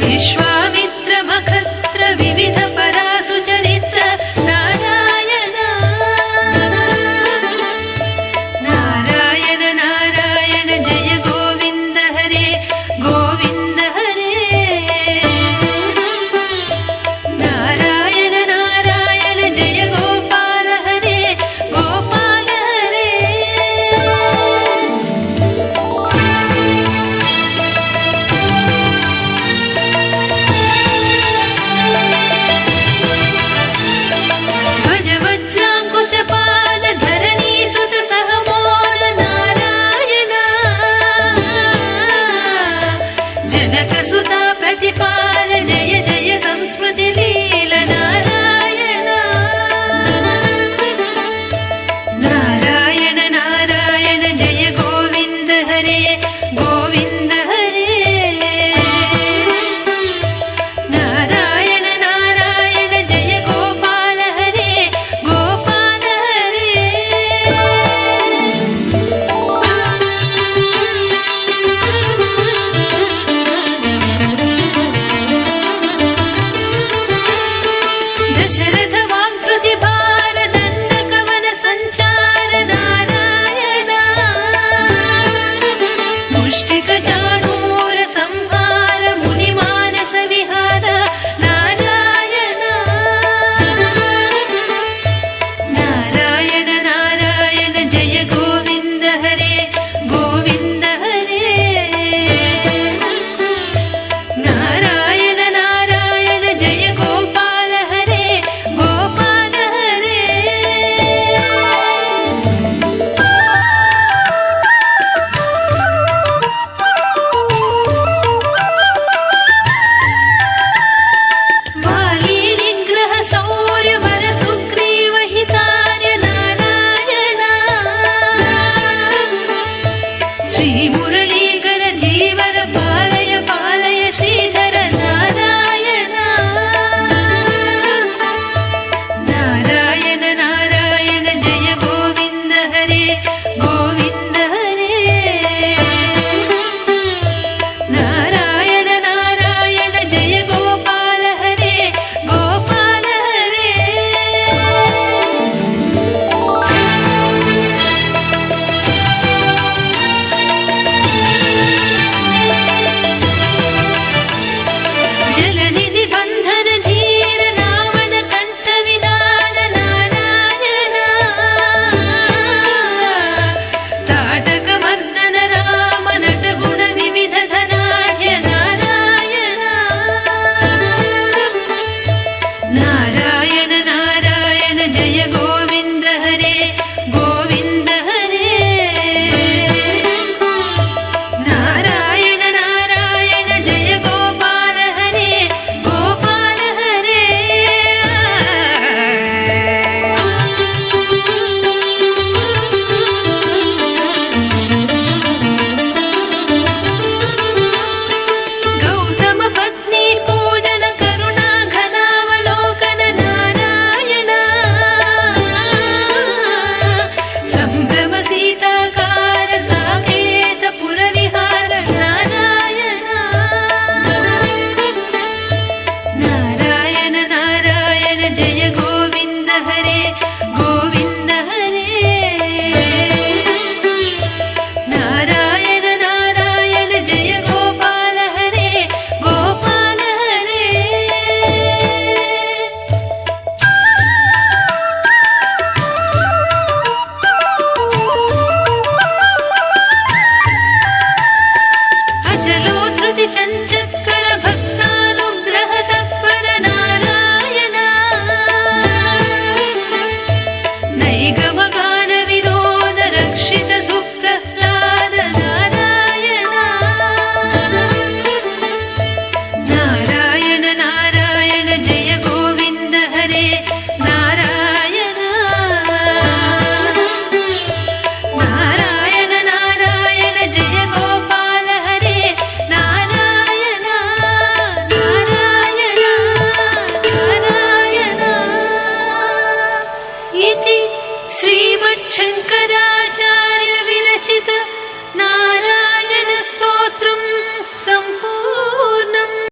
विश्वामित्र मखत्र विविध परासु चरित्र नारायण नारायण नारायण जय गोविंद हरे गोविंद हरे नारायण नारायण जय गोपाल हरे गोपाल हरे ध्वज वज्रांकुशपाल धरणी सुत सहमोद नारायण जनक सुता प्रतिपाल जय जय संस्मृति लील नारायण नारायण नारायण जय गोविंद हरे गोविंद हरे नारायण नारायण जय गोपाल हरे गोपाल हरे दशरथ वाक्कृति भार दंड कवन संचार नारायण मुष्टिक चाणूर संहार मुनि मानस विहार नारायण नारायण नारायण जय गोविंद हरे गोविंद हरे नारायण नारायण जय गोपाल हरे गोपाल हरे वाली निग्रह सौर्य वर सुग्रीव हितार्य नारायण श्री मुरलीधर धीवर पालय पालय श्रीधर नारायण नारायण नारायण जय गोविंद हरे गोविंद हरे नारायण नारायण जय गोपाल हरे गोपाल हरे जलनिधि बंधन धीर रावण कंठ विदान नारायण ताटक मर्दन राम नट गुण विविध धनाढ्य नारायण नारायण नारायण जय गोविंद हरे गोविंद हरे नारायण नारायण जय गोपाल हरे गोपाल हरे गौतम पत्नी पूजन करुणा घनावलोकन नारायण संभ्रम सीताकार साकेत पुर विहार नारायण नारायण नारायण जय गोविंद हरे गोविंद हरे नारायण नारायण जय गोपाल हरे गोपाल हरे अचलो धृति चंचक्कर भक्तानुग्रह तत्पर नारायण नैगम गान विनोद रक्षित सुप्रह्लाद नारायण नारायण नारायण जय गोविंद हरे नारायण नारायण नारायण जय गोपाल हरे नारायण नारायण नारायण इति श्रीमच्छङ्कराचार्य विरचित नारायण स्तोत्रं